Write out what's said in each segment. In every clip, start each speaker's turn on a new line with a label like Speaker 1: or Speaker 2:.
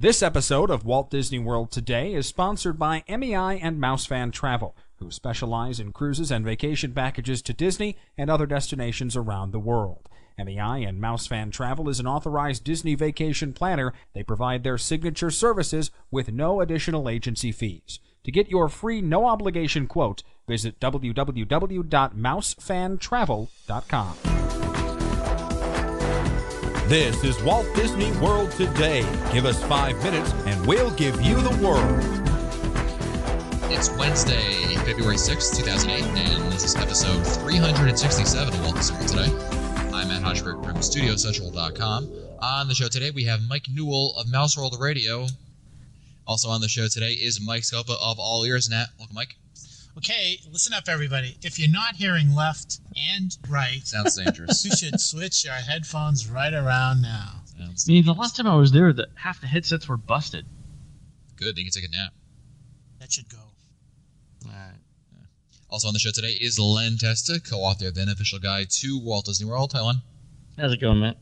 Speaker 1: This episode of Walt Disney World Today is sponsored by MEI and MouseFan Travel, who specialize in cruises and vacation packages to Disney and other destinations around the world. MEI and MouseFan Travel is an authorized Disney vacation planner. They provide their signature services with no additional agency fees. To get your free no-obligation quote, visit www.mousefantravel.com.
Speaker 2: This is Walt Disney World Today. Give us 5 minutes and we'll give you the world.
Speaker 3: It's Wednesday, February 6th, 2008, and this is episode 367 of Walt Disney World Today. I'm Matt Hodgeberg from StudioCentral.com. On the show today, we have Mike Newell of Mouse World Radio. Also on the show today is Mike Scopa of All Ears Net. Welcome, Mike.
Speaker 4: Okay, listen up, everybody. If you're not hearing left and right,
Speaker 3: sounds dangerous.
Speaker 4: You should switch your headphones right around now.
Speaker 5: I mean, the last time I was there, half the headsets were busted.
Speaker 3: Good, you can take a nap.
Speaker 4: That should go.
Speaker 5: All right.
Speaker 3: Yeah. Also on the show today is Len Testa, co-author of the Unofficial Guide to Walt Disney World. Hi, Len.
Speaker 5: How's it going, Matt?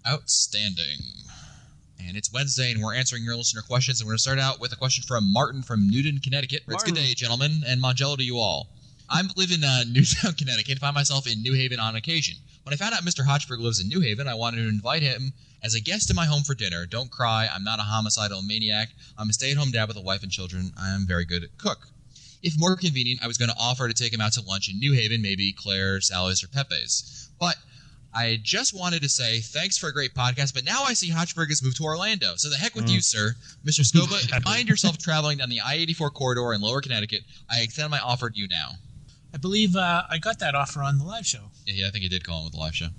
Speaker 3: Outstanding. And it's Wednesday, and we're answering your listener questions. And we're going to start out with a question from Martin from Newton, Connecticut. It's good day, gentlemen, and Mangello to you all. I live in Newtown, Connecticut, and find myself in New Haven on occasion. When I found out Mr. Hodgeberg lives in New Haven, I wanted to invite him as a guest in my home for dinner. Don't cry. I'm not a homicidal maniac. I'm a stay-at-home dad with a wife and children. I am very good at cook. If more convenient, I was going to offer to take him out to lunch in New Haven, maybe Claire, Sally's, or Pepe's. But I just wanted to say thanks for a great podcast, but now I see Hodgeberg has moved to Orlando. So the heck with you, sir. Mr. Scopa, if you find yourself traveling down the I-84 corridor in Lower Connecticut, I extend my offer to you now.
Speaker 4: I believe I got that offer on the live show.
Speaker 3: Yeah, I think you did call him with the live show.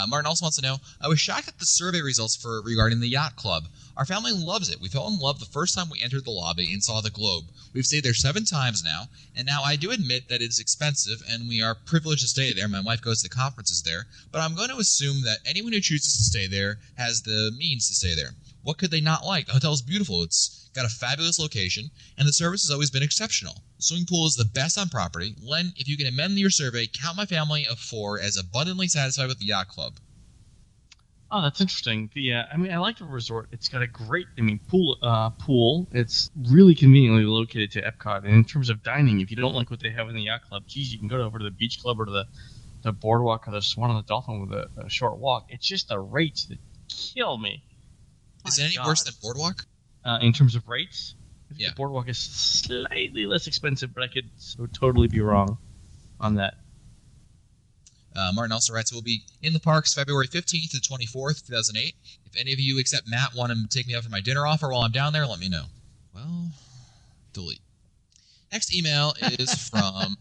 Speaker 3: Martin also wants to know, I was shocked at the survey results regarding the yacht club. Our family loves it. We fell in love the first time we entered the lobby and saw the globe. We've stayed there 7 times now, and now I do admit that it's expensive, and we are privileged to stay there. My wife goes to conferences there, but I'm going to assume that anyone who chooses to stay there has the means to stay there. What could they not like? The hotel is beautiful. It's got a fabulous location, and the service has always been exceptional. The swimming pool is the best on property. Len, if you can amend your survey, count my family of 4 as abundantly satisfied with the yacht club.
Speaker 5: Oh, that's interesting. I like the resort. It's got a great, pool. It's really conveniently located to Epcot. And in terms of dining, if you don't like what they have in the yacht club, geez, you can go over to the beach club or to the boardwalk or the Swan and the Dolphin with a short walk. It's just the rates that kill me.
Speaker 3: Is it any worse than Boardwalk?
Speaker 5: In terms of rates?
Speaker 3: Yeah.
Speaker 5: The Boardwalk is slightly less expensive, but I could so totally be wrong on that.
Speaker 3: Martin also writes, we'll be in the parks February 15th to 24th, 2008. If any of you except Matt want to take me out for my dinner offer while I'm down there, let me know. Well, delete. Next email is from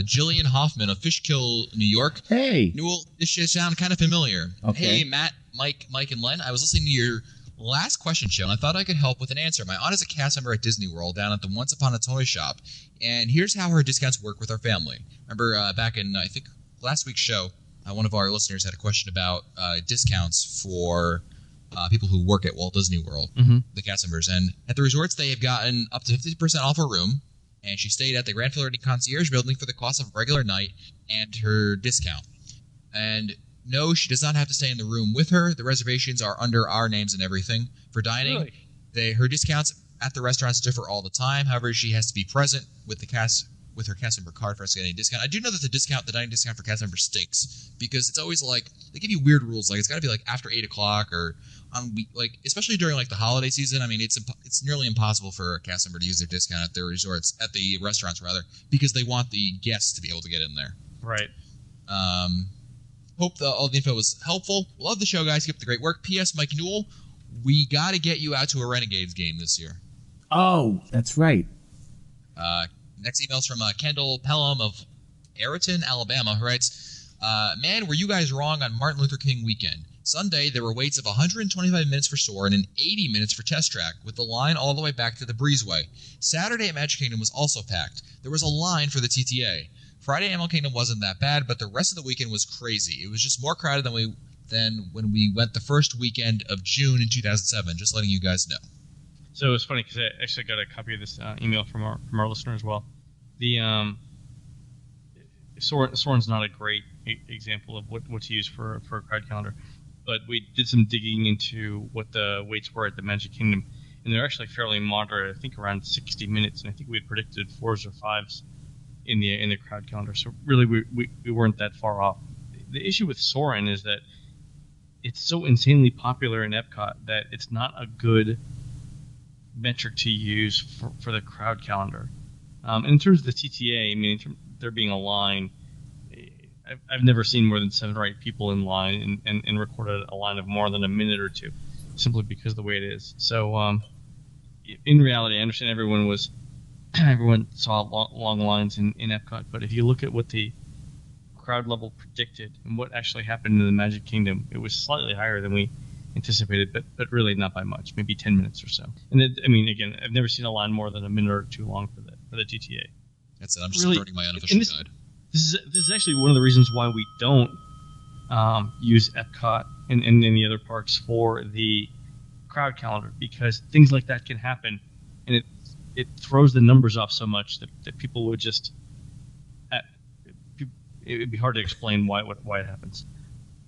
Speaker 3: Jillian Hoffman of Fishkill, New York.
Speaker 6: Hey.
Speaker 3: Newell, this should sound kind of familiar.
Speaker 6: Okay.
Speaker 3: Hey, Matt, Mike, and Len. I was listening to your last question show, and I thought I could help with an answer. My aunt is a cast member at Disney World down at the Once Upon a Toy Shop, and here's how her discounts work with our family. Remember back in, I think, last week's show, one of our listeners had a question about discounts for people who work at Walt Disney World, the cast members. And at the resorts, they have gotten up to 50% off a room, and she stayed at the Grand Floridian Concierge Building for the cost of a regular night and her discount. And no, she does not have to stay in the room with her. The reservations are under our names and everything. For dining, her discounts at the restaurants differ all the time. However, she has to be present with the cast with her cast member card for us to get any discount. I do know that the dining discount for cast members stinks because it's always like they give you weird rules. Like it's got to be like after 8 o'clock or on especially during like the holiday season. I mean, it's nearly impossible for a cast member to use their discount at their resorts, at the restaurants rather, because they want the guests to be able to get in there.
Speaker 5: Right.
Speaker 3: Hope all the info was helpful. Love the show, guys. Keep up the great work. P.S. Mike Newell, we got to get you out to a Renegades game this year.
Speaker 6: Oh, that's right.
Speaker 3: Next email is from Kendall Pelham of Ayrton, Alabama, who writes, man, were you guys wrong on Martin Luther King weekend? Sunday, there were waits of 125 minutes for Soarin' and 80 minutes for Test Track, with the line all the way back to the Breezeway. Saturday at Magic Kingdom was also packed. There was a line for the TTA. Friday at Animal Kingdom wasn't that bad, but the rest of the weekend was crazy. It was just more crowded than when we went the first weekend of June in 2007, just letting you guys know.
Speaker 5: So it was funny because I actually got a copy of this email from our listener as well. The Soarin's not a great example of what to use for a crowd calendar. but we did some digging into what the waits were at the Magic Kingdom, and they're actually fairly moderate. I think around 60 minutes, and I think we had predicted 4s or 5s in the crowd calendar. So really, we weren't that far off. The issue with Soarin' is that it's so insanely popular in Epcot that it's not a good metric to use for the crowd calendar. And in terms of the TTA, I mean, there being a line, I've never seen more than 7 or 8 people in line and recorded a line of more than a minute or two, simply because of the way it is. So in reality, I understand everyone saw long lines in Epcot, but if you look at what the crowd level predicted and what actually happened in the Magic Kingdom, it was slightly higher than we anticipated, but really not by much, maybe 10 minutes or so. And again, I've never seen a line more than a minute or two long for the TTA.
Speaker 3: That's it. I'm just starting my unofficial guide.
Speaker 5: This is actually one of the reasons why we don't use Epcot and any other parks for the crowd calendar, because things like that can happen, and it throws the numbers off so much that people would just it would be hard to explain why it happens.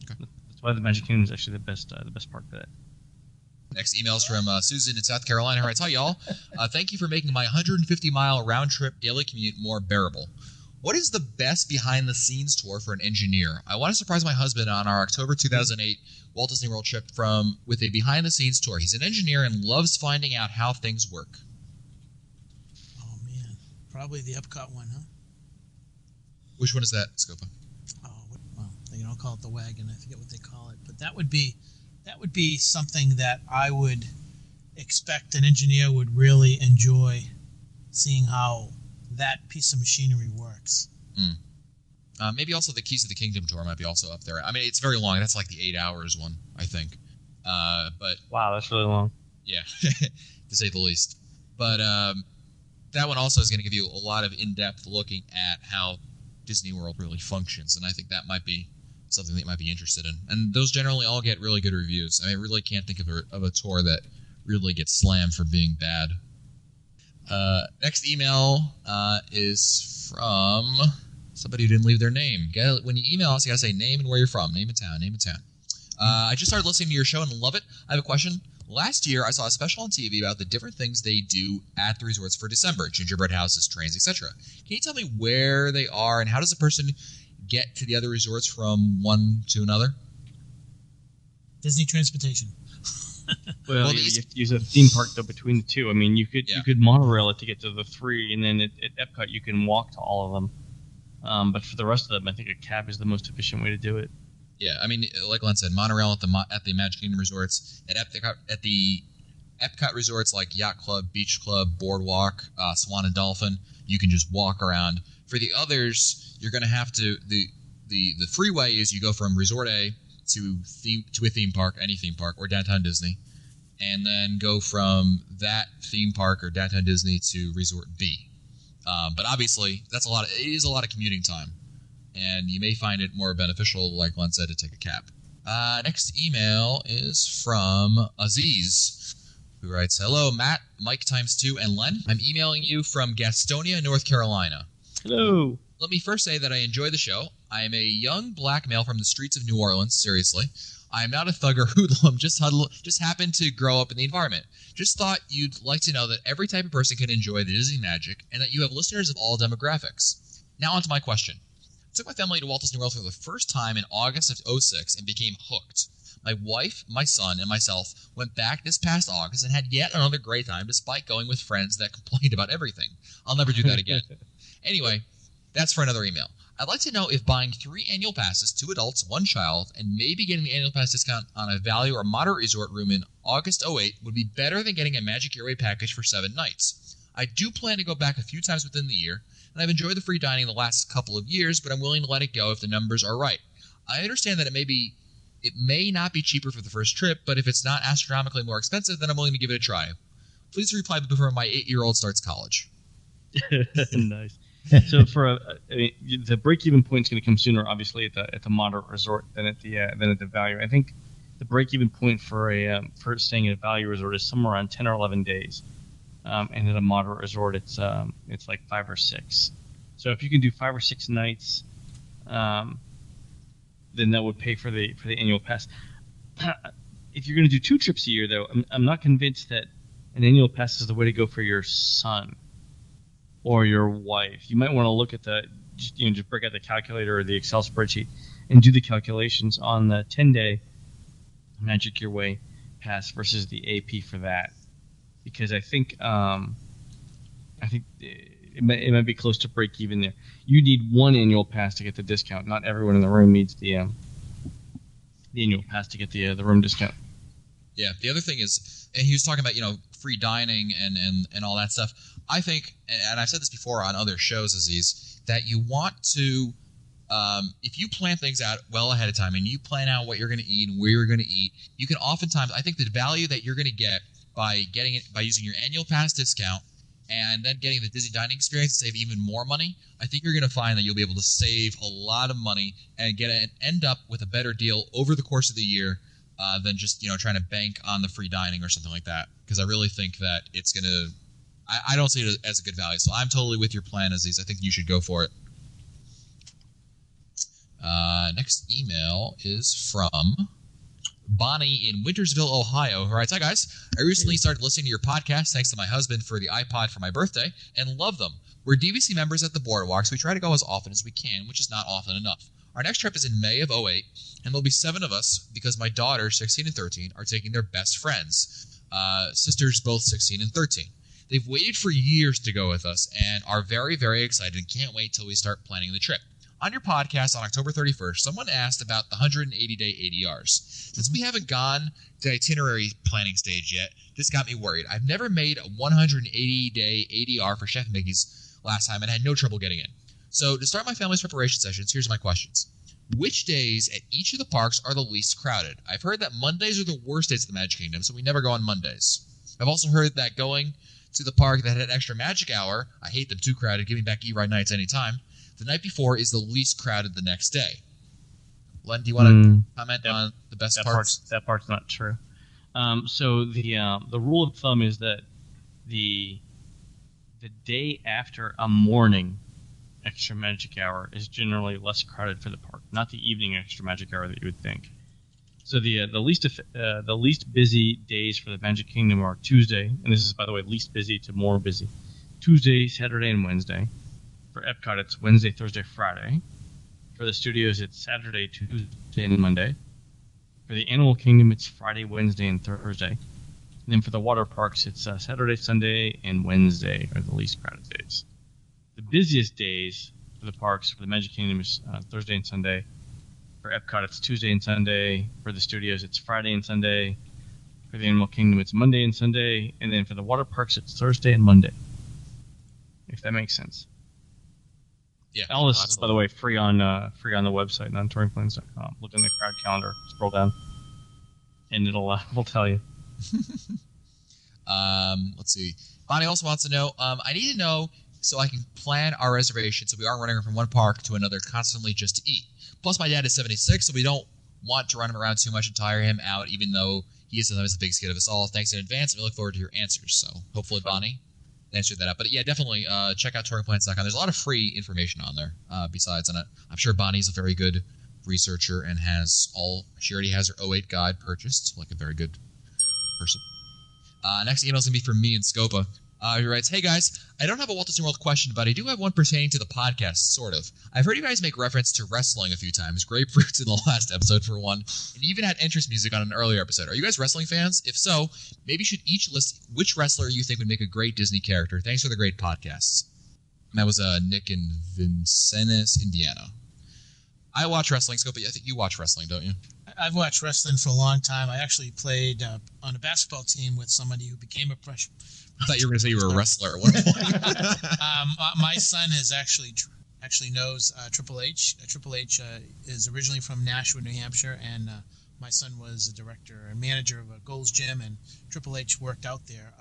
Speaker 5: Okay. That's why the Magic Kingdom is actually the best park for that.
Speaker 3: Next email is from Susan in South Carolina, who writes, "Hi, y'all. Thank you for making my 150-mile round-trip daily commute more bearable. What is the best behind-the-scenes tour for an engineer? I want to surprise my husband on our October 2008 Walt Disney World trip with a behind-the-scenes tour. He's an engineer and loves finding out how things work."
Speaker 4: Oh, man. Probably the Epcot one, huh?
Speaker 3: Which one is that, Scopa?
Speaker 4: Oh, well, they don't call it the wagon. I forget what they call it. But that would be something that I would expect an engineer would really enjoy, seeing how that piece of machinery works.
Speaker 3: Maybe also the Keys of the Kingdom tour might be also up there. I mean, it's very long. That's like the 8 hours one, I think. But
Speaker 5: wow, that's really long.
Speaker 3: Yeah, to say the least. But that one also is going to give you a lot of in-depth looking at how Disney World really functions, and I think that might be something that you might be interested in. And those generally all get really good reviews. I mean, I really can't think of a tour that really gets slammed for being bad. Next email is from somebody who didn't leave their name. When you email us, you got to say name and where you're from. Name and town. I just started listening to your show and love it. I have a question. Last year, I saw a special on TV about the different things they do at the resorts for December. Gingerbread houses, trains, etc. Can you tell me where they are and how does a person get to the other resorts from one to another?
Speaker 4: Disney Transportation.
Speaker 5: Well, you have to use a theme park though between the two. I mean, you could monorail it to get to the 3, and then at Epcot you can walk to all of them. But for the rest of them, I think a cab is the most efficient way to do it. Yeah,
Speaker 3: I mean, like Len said, monorail at the Magic Kingdom resorts, at the Epcot resorts like Yacht Club, Beach Club, Boardwalk, Swan and Dolphin, you can just walk around. For the others, you're going to have to the freeway is you go from Resort A to a theme park, any theme park, or Downtown Disney, and then go from that theme park or Downtown Disney to Resort B. But obviously, it is a lot of commuting time. And you may find it more beneficial, like Len said, to take a cab. Next email is from Aziz, who writes, "Hello, Matt, Mike ×2, and Len. I'm emailing you from Gastonia, North Carolina.
Speaker 5: Hello.
Speaker 3: Let me first say that I enjoy the show. I am a young black male from the streets of New Orleans, seriously. I am not a thug or hoodlum, just happened to grow up in the environment. Just thought you'd like to know that every type of person can enjoy the Disney magic, and that you have listeners of all demographics. Now on to my question. I took my family to Walt Disney World for the first time in August of 2006 and became hooked. My wife, my son, and myself went back this past August and had yet another great time despite going with friends that complained about everything. I'll never do that again. Anyway, that's for another email. I'd like to know if buying 3 annual passes, 2 adults, 1 child, and maybe getting the annual pass discount on a value or moderate resort room in August 2008 would be better than getting a Magic Airway package for 7 nights. I do plan to go back a few times within the year, and I've enjoyed the free dining the last couple of years, but I'm willing to let it go if the numbers are right. I understand that it may not be cheaper for the first trip, but if it's not astronomically more expensive, then I'm willing to give it a try. Please reply before my 8-year-old starts college."
Speaker 5: Nice. So the break-even point is going to come sooner, obviously, at the moderate resort than at the value. I think the break-even point for staying at a value resort is somewhere around 10 or 11 days. And at a moderate resort, it's like 5 or 6. So if you can do 5 or 6 nights, then that would pay for the annual pass. if you're going to do 2 trips a year, though, I'm not convinced that an annual pass is the way to go for your son or your wife. You might want to look at just break out the calculator or the Excel spreadsheet and do the calculations on the 10-day Magic Your Way pass versus the AP for that, because I think it might be close to break even there. You need 1 annual pass to get the discount. Not everyone in the room needs the annual pass to get the room discount.
Speaker 3: Yeah. The other thing is, and he was talking about free dining and all that stuff. I think, and I've said this before on other shows, Aziz, that you want to, if you plan things out well ahead of time and you plan out what you're going to eat and where you're going to eat, you can oftentimes, I think the value that you're going to get by using your annual pass discount and then getting the Disney dining experience and save even more money, I think you're going to find that you'll be able to save a lot of money and end up with a better deal over the course of the year than just trying to bank on the free dining or something like that. Because I really think that it's going to, I don't see it as a good value. So I'm totally with your plan, Aziz. I think you should go for it. Next email is from Bonnie in Wintersville, Ohio, who writes, "Hi guys, I recently started listening to your podcast thanks to my husband for the iPod for my birthday and love them. We're DVC members at the Boardwalk, so we try to go as often as we can, which is not often enough. Our next trip is in May of 2008, and there'll be 7 of us because my daughters, 16 and 13, are taking their best friends, sisters both 16 and 13. They've waited for years to go with us and are very, very excited and can't wait till we start planning the trip. On your podcast on October 31st, someone asked about the 180-day ADRs. Since we haven't gone to the itinerary planning stage yet, this got me worried. I've never made a 180-day ADR for Chef Mickey's last time and had no trouble getting in. So to start my family's preparation sessions, here's my questions. Which days at each of the parks are the least crowded? I've heard that Mondays are the worst days of the Magic Kingdom, so we never go on Mondays. I've also heard that going to the park that had extra magic hour, I hate them too crowded, give me back E-Ride nights anytime, the night before is the least crowded the next day. Len, do you want to comment on the best parts?
Speaker 5: That part's not true. So the rule of thumb is that the day after a morning extra magic hour is generally less crowded for the park, not the evening extra magic hour that you would think. So the least busy days for the Magic Kingdom are Tuesday, and this is, by the way, least busy to more busy. Tuesday, Saturday, and Wednesday. For Epcot, it's Wednesday, Thursday, Friday. For the studios, it's Saturday, Tuesday, and Monday. For the Animal Kingdom, it's Friday, Wednesday, and Thursday. And then for the water parks, it's Saturday, Sunday, and Wednesday are the least crowded days. The busiest days for the parks, for the Magic Kingdom, is Thursday and Sunday. For Epcot, it's Tuesday and Sunday. For the studios, it's Friday and Sunday. For the Animal Kingdom, it's Monday and Sunday. And then for the water parks, it's Thursday and Monday. If that makes sense.
Speaker 3: Yeah.
Speaker 5: All this is, by the way, free on the website, on touringplans.com. Look in the crowd calendar, scroll down, and it'll tell you.
Speaker 3: Let's see. Bonnie also wants to know, I need to know so I can plan our reservation so we aren't running from one park to another constantly just to eat. Plus, my dad is 76, so we don't want to run him around too much and tire him out, even though he is sometimes the biggest kid of us all. Thanks in advance, and we look forward to your answers. So hopefully, Bonnie answered that out. But yeah, definitely check out touringplans.com. There's a lot of free information on there besides, and I'm sure Bonnie's a very good researcher and she already has her 08 guide purchased, like a very good person. Next email is going to be from me and Scopa. He writes, "Hey guys, I don't have a Walt Disney World question, but I do have one pertaining to the podcast, sort of. I've heard you guys make reference to wrestling a few times, Grapefruits in the last episode for one, and even had entrance music on an earlier episode. Are you guys wrestling fans? If so, maybe you should each list which wrestler you think would make a great Disney character. Thanks for the great podcasts." And that was Nick in Vincennes, Indiana. I watch wrestling, Scopa. I think you watch wrestling, don't you?
Speaker 4: I've watched wrestling for a long time. I actually played on a basketball team with somebody who became a freshman.
Speaker 3: I thought you were going to say you were a wrestler at one point.
Speaker 4: My son has actually knows Triple H. Triple H is originally from Nashua, New Hampshire, and my son was a director and manager of a Gold's Gym, and Triple H worked out there.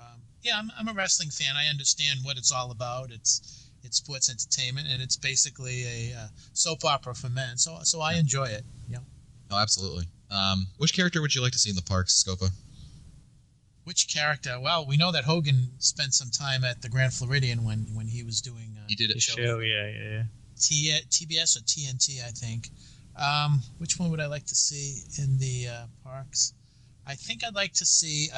Speaker 4: I'm a wrestling fan. I understand what it's all about. It's sports entertainment, and it's basically a soap opera for men. So I enjoy it. Yeah.
Speaker 3: Oh, absolutely. Which character would you like to see in the parks, Scopa?
Speaker 4: Which character? Well, we know that Hogan spent some time at the Grand Floridian when he was doing
Speaker 3: he did
Speaker 4: the
Speaker 3: a
Speaker 4: show.
Speaker 5: Yeah.
Speaker 4: TBS or TNT, I think. Which one would I like to see in the parks? I think I'd like to see.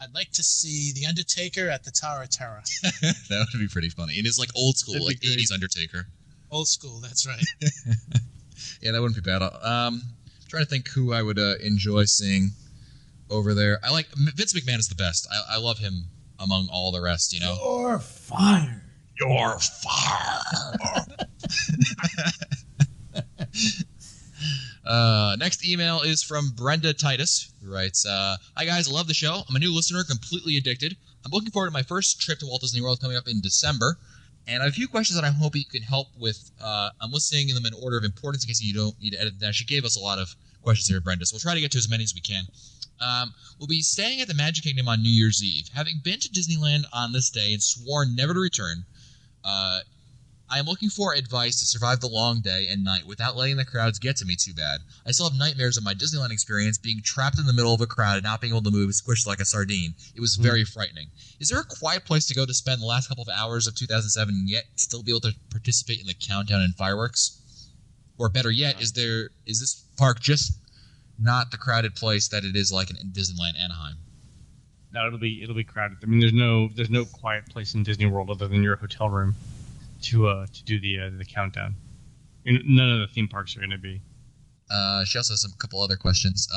Speaker 4: I'd like to see the Undertaker at the Tower of Terror.
Speaker 3: That would be pretty funny. It is like old school,
Speaker 5: That'd be
Speaker 3: like
Speaker 5: great.
Speaker 3: 80s Undertaker.
Speaker 4: Old school, that's right.
Speaker 3: Yeah, that wouldn't be bad. Trying to think who I would enjoy seeing over there. I like Vince McMahon is the best. I love him among all the rest. You know.
Speaker 6: You're fired.
Speaker 3: You're fired. Next email is from Brenda Titus, who writes, Hi guys, I love the show. I'm a new listener, completely addicted. I'm looking forward to my first trip to Walt Disney World coming up in December. And I have a few questions that I hope you can help with. I'm listing them in order of importance in case you don't need to edit that. She gave us a lot of questions here, Brenda, so we'll try to get to as many as we can. We'll be staying at the Magic Kingdom on New Year's Eve. Having been to Disneyland on this day and sworn never to return, I am looking for advice to survive the long day and night without letting the crowds get to me too bad. I still have nightmares of my Disneyland experience being trapped in the middle of a crowd and not being able to move, squished like a sardine. It was very frightening. Is there a quiet place to go to spend the last couple of hours of 2007 and yet still be able to participate in the countdown and fireworks? Or better yet, is this park just not the crowded place that it is like in Disneyland Anaheim?
Speaker 5: No, it'll be crowded. I mean, there's no quiet place in Disney World other than your hotel room to do the countdown. None of the theme parks are going to be.
Speaker 3: She also has a couple other questions.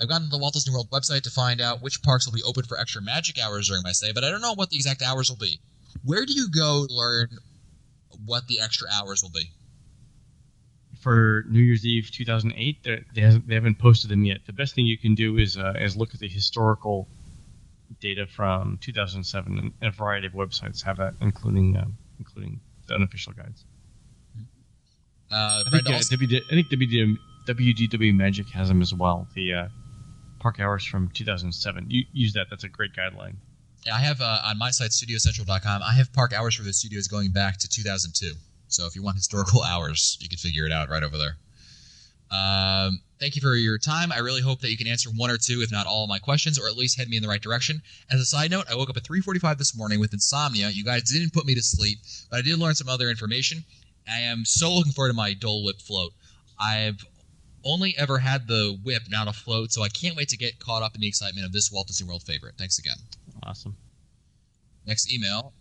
Speaker 3: I've gone to the Walt Disney World website to find out which parks will be open for extra magic hours during my stay, but I don't know what the exact hours will be. Where do you go to learn what the extra hours will be?
Speaker 5: For New Year's Eve 2008, they haven't posted them yet. The best thing you can do is look at the historical data from 2007, and a variety of websites have that, including the unofficial guides. I think WDW Magic has them as well. The park hours from 2007. You use that. That's a great guideline.
Speaker 3: Yeah, I have on my site, StudioCentral.com, I have park hours for the studios going back to 2002. So if you want historical hours, you can figure it out right over there. Thank you for your time. I really hope that you can answer one or two, if not all of my questions, or at least head me in the right direction. As a side note, I woke up at 3:45 this morning with insomnia. You guys didn't put me to sleep, but I did learn some other information. I am so looking forward to my Dole Whip float. I've only ever had the whip, not a float, so I can't wait to get caught up in the excitement of this Walt Disney World favorite. Thanks again.
Speaker 5: Awesome.
Speaker 3: Next email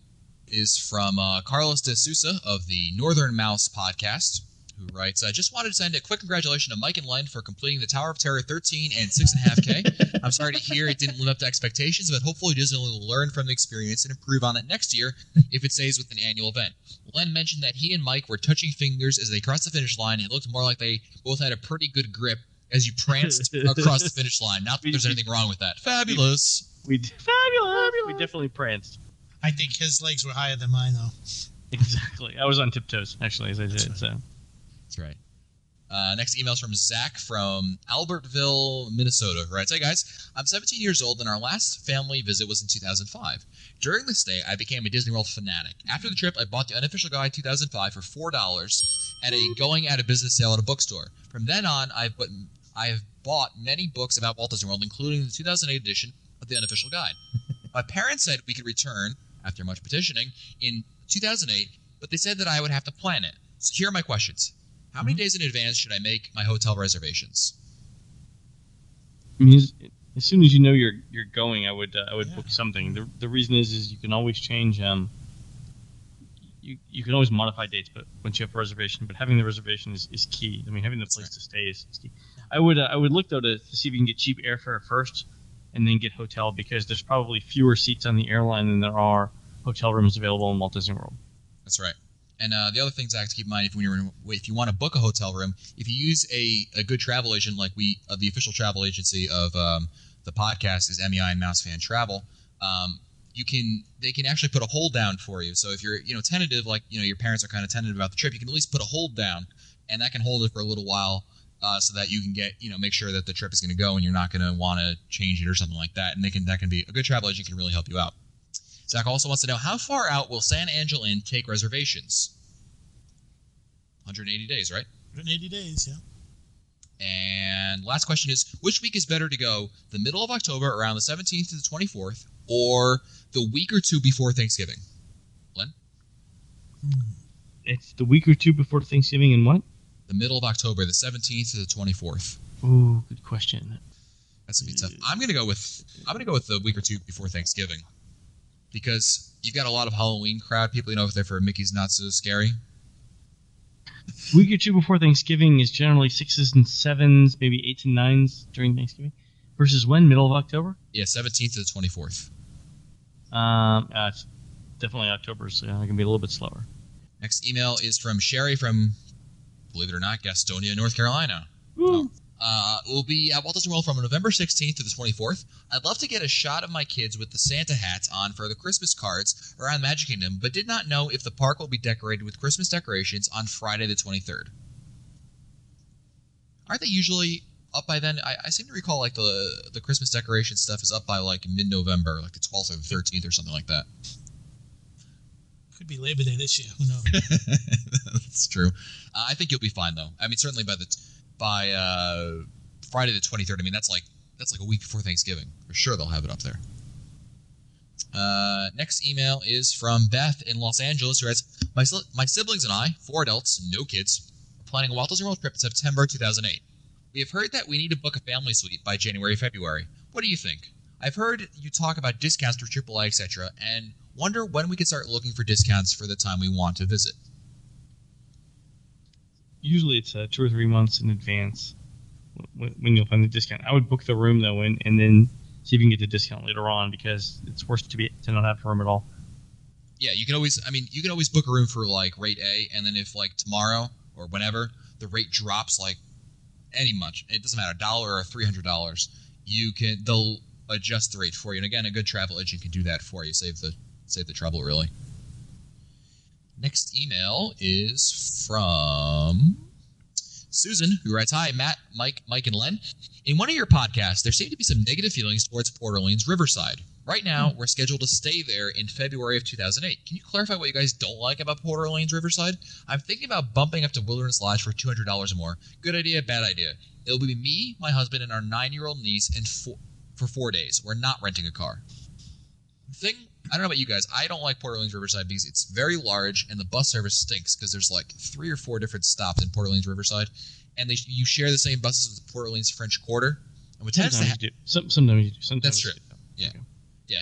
Speaker 3: is from Carlos de Sousa of the Northern Mouse podcast, who writes, I just wanted to send a quick congratulations to Mike and Len for completing the Tower of Terror 13 and 6.5K. I'm sorry to hear it didn't live up to expectations, but hopefully Disney will learn from the experience and improve on it next year if it stays with an annual event. Len mentioned that he and Mike were touching fingers as they crossed the finish line. It looked more like they both had a pretty good grip as you pranced across the finish line. Not that there's anything wrong with that. Fabulous.
Speaker 5: Fabulous. We definitely pranced.
Speaker 4: I think his legs were higher than mine, though.
Speaker 5: Exactly. I was on tiptoes, actually, as I did.
Speaker 4: right.
Speaker 5: So.
Speaker 3: That's right. Next email is from Zach from Albertville, Minnesota, who writes, Hey guys, I'm 17 years old and our last family visit was in 2005. During this stay, I became a Disney World fanatic. After the trip, I bought the unofficial guide 2005 for $4 at a going out of business sale at a bookstore. From then on, I have bought many books about Walt Disney World, including the 2008 edition of the unofficial guide. My parents said we could return, after much petitioning, in 2008, but they said that I would have to plan it. So here are my questions. How many days in advance should I make my hotel reservations?
Speaker 5: I mean, as soon as you know you're going, I would book something. The reason is you can always change. You can always modify dates, but once you have a reservation, but having the reservation is key. I mean, having the place to stay is key. I would look though to see if you can get cheap airfare first, and then get hotel, because there's probably fewer seats on the airline than there are hotel rooms available in Walt Disney World.
Speaker 3: That's right. And the other things I have to keep in mind, if you want to book a hotel room, if you use a good travel agent like the official travel agency of the podcast is MEI and Mouse Fan Travel, they can actually put a hold down for you. So if you're tentative, like your parents are kind of tentative about the trip, you can at least put a hold down, and that can hold it for a little while, so that you can get make sure that the trip is going to go and you're not going to want to change it or something like that. And that can be a good travel agent can really help you out. Zach also wants to know, how far out will San Angel Inn take reservations? 180 days, right?
Speaker 4: 180 days, yeah.
Speaker 3: And last question is, which week is better to go? The middle of October, around the 17th to the 24th, or the week or two before Thanksgiving? Len?
Speaker 5: It's the week or two before Thanksgiving and what?
Speaker 3: The middle of October, the 17th to the 24th.
Speaker 5: Ooh, good question.
Speaker 3: That's gonna be tough. I'm gonna go with the week or two before Thanksgiving, because you've got a lot of Halloween crowd people. You know, if they're for Mickey's Not So Scary.
Speaker 5: Week or two before Thanksgiving is generally 6s and 7s, maybe 8s and 9s during Thanksgiving. Versus when? Middle of October?
Speaker 3: Yeah, 17th to the 24th.
Speaker 5: It's definitely October, so it can be a little bit slower.
Speaker 3: Next email is from Sherry from, believe it or not, Gastonia, North Carolina.
Speaker 5: Woo.
Speaker 3: We'll be at Walt Disney World from November 16th to the 24th. I'd love to get a shot of my kids with the Santa hats on for the Christmas cards around Magic Kingdom, but did not know if the park will be decorated with Christmas decorations on Friday the 23rd. Aren't they usually up by then? I seem to recall like the Christmas decoration stuff is up by like mid-November, like the 12th or the 13th or something like that.
Speaker 4: Could be Labor Day this year. Who knows?
Speaker 3: That's true. I think you'll be fine though. I mean, certainly by Friday the 23rd. I mean, that's like a week before Thanksgiving. For sure they'll have it up there. Next email is from Beth in Los Angeles, who writes, My siblings and I, 4 adults, no kids, are planning a Walt Disney World trip in September 2008. We have heard that we need to book a family suite by January, February. What do you think? I've heard you talk about discounts for AAA, etc., and wonder when we can start looking for discounts for the time we want to visit.
Speaker 5: Usually it's 2 or 3 months in advance when you'll find the discount. I would book the room though, and then see if you can get the discount later on, because it's worse to not have a room at all.
Speaker 3: Yeah, you can always book a room for like rate A, and then if like tomorrow or whenever the rate drops like much, it doesn't matter, $1 or $300, they'll adjust the rate for you. And again, a good travel agent can do that for you. Save the trouble, really. Next email is from Susan, who writes, Hi, Matt, Mike, and Len. In one of your podcasts, there seem to be some negative feelings towards Port Orleans Riverside. Right now, we're scheduled to stay there in February of 2008. Can you clarify what you guys don't like about Port Orleans Riverside? I'm thinking about bumping up to Wilderness Lodge for $200 or more. Good idea, bad idea. It'll be me, my husband, and our 9-year-old niece for 4 days. We're not renting a car. I don't know about you guys. I don't like Port Orleans Riverside because it's very large and the bus service stinks, because there's like 3 or 4 different stops in Port Orleans Riverside, and you share the same buses with Port Orleans French Quarter. And what tends to happen,
Speaker 5: sometimes you do. Sometimes
Speaker 3: that's true. Yeah.
Speaker 5: Okay.
Speaker 3: Yeah.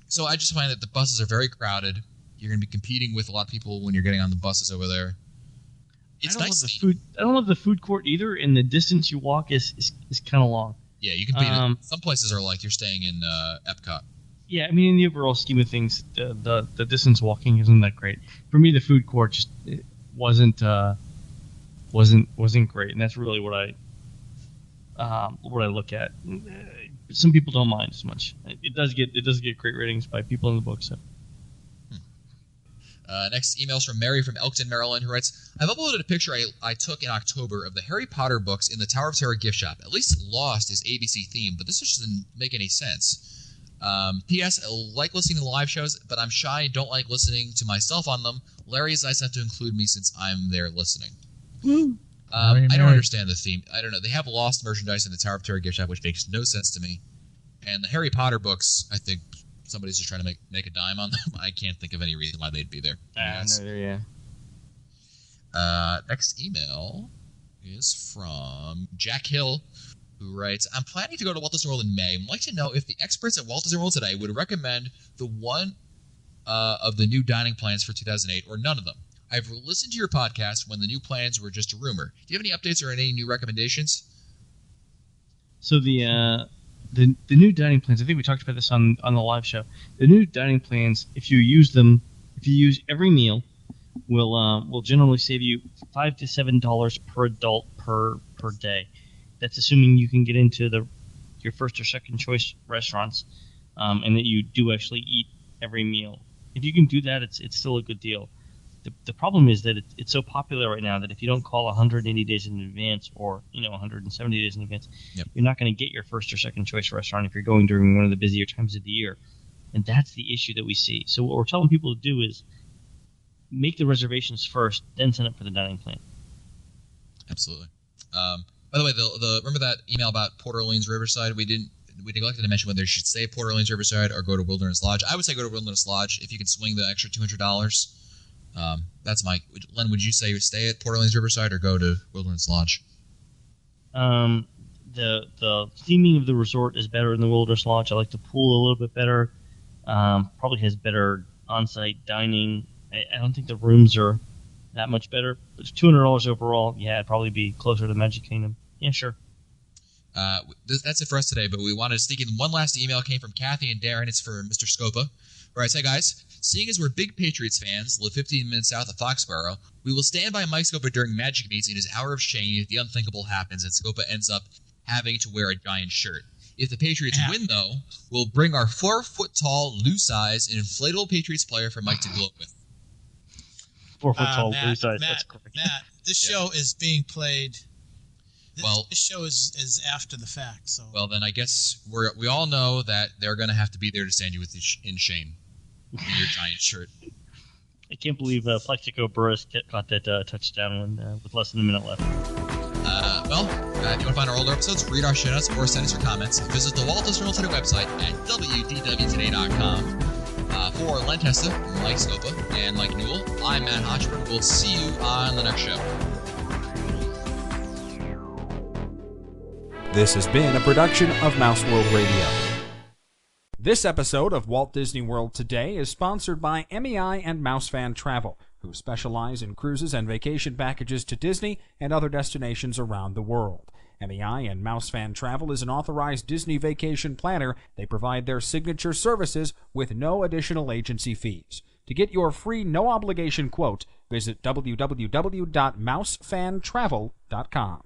Speaker 3: So I just find that the buses are very crowded. You're going to be competing with a lot of people when you're getting on the buses over there. It's nice.
Speaker 5: I don't love the food court either, and the distance you walk is kind of long.
Speaker 3: Yeah, you can beat some places are like you're staying in Epcot.
Speaker 5: Yeah, I mean, in the overall scheme of things, the distance walking isn't that great. For me, the food court just wasn't great, and that's really what I look at. Some people don't mind as much. It does get great ratings by people in the book. So.
Speaker 3: Next email is from Mary from Elkton, Maryland, who writes, I've uploaded a picture I took in October of the Harry Potter books in the Tower of Terror gift shop. At least Lost is ABC themed, but this just doesn't make any sense. P.S. I like listening to live shows, but I'm shy and don't like listening to myself on them. Larry is nice enough to include me since I'm there listening. I don't understand the theme. I don't know. They have Lost merchandise in the Tower of Terror gift shop, which makes no sense to me. And the Harry Potter books, I think somebody's just trying to make a dime on them. I can't think of any reason why they'd be there.
Speaker 5: Yeah.
Speaker 3: Next email is from Jack Hill, who writes, I'm planning to go to Walt Disney World in May. I'd like to know if the experts at Walt Disney World today would recommend the one of the new dining plans for 2008 or none of them. I've listened to your podcast when the new plans were just a rumor. Do you have any updates or any new recommendations?
Speaker 5: So the new dining plans, I think we talked about this on the live show. The new dining plans, if you use every meal, will generally save you $5 to $7 per adult per day. That's assuming you can get into your first or second choice restaurants, and that you do actually eat every meal. If you can do that, it's still a good deal. The problem is that it's so popular right now that if you don't call 180 days in advance or 170 days in advance, You're not going to get your first or second choice restaurant if you're going during one of the busier times of the year. And that's the issue that we see. So what we're telling people to do is make the reservations first, then sign up for the dining plan.
Speaker 3: Absolutely. By the way, remember that email about Port Orleans Riverside? We neglected to mention whether you should stay at Port Orleans Riverside or go to Wilderness Lodge. I would say go to Wilderness Lodge if you can swing the extra $200. That's my Len. Would you say stay at Port Orleans Riverside or go to Wilderness Lodge?
Speaker 5: The theming of the resort is better in the Wilderness Lodge. I like the pool a little bit better. Probably has better on-site dining. I don't think the rooms are that much better. It's $200 overall. Yeah, it'd probably be closer to Magic Kingdom. Yeah, sure.
Speaker 3: That's it for us today, but we wanted to sneak in one last email. Came from Kathy and Darren. It's for Mr. Scopa. Where I say, guys, seeing as we're big Patriots fans, live 15 minutes south of Foxborough, we will stand by Mike Scopa during Magic Meets in his hour of shame if the unthinkable happens and Scopa ends up having to wear a giant shirt. If the Patriots win, though, we'll bring our 4-foot-tall, loose-size, inflatable Patriots player for Mike to gloat with.
Speaker 5: 4-foot-tall,
Speaker 4: Matt,
Speaker 5: loose-size.
Speaker 4: Matt,
Speaker 5: That's correct.
Speaker 4: Matt, this show is being played.
Speaker 3: Well,
Speaker 4: this show is after the fact. So
Speaker 3: well, then I guess we all know that they're going to have to be there to stand you with in shame in your giant shirt.
Speaker 5: I can't believe Plexico Burris caught that touchdown with less than a minute left.
Speaker 3: If you want to find our older episodes, read our show notes, or send us your comments, visit the Walt Disney World Today website at wdwtoday.com. For Len Testa, Mike Scopa, and Mike Newell, I'm Matt Hodgman. We'll see you on the next show.
Speaker 1: This has been a production of Mouse World Radio. This episode of Walt Disney World Today is sponsored by MEI and MouseFan Travel, who specialize in cruises and vacation packages to Disney and other destinations around the world. MEI and MouseFan Travel is an authorized Disney vacation planner. They provide their signature services with no additional agency fees. To get your free no-obligation quote, visit www.mousefantravel.com.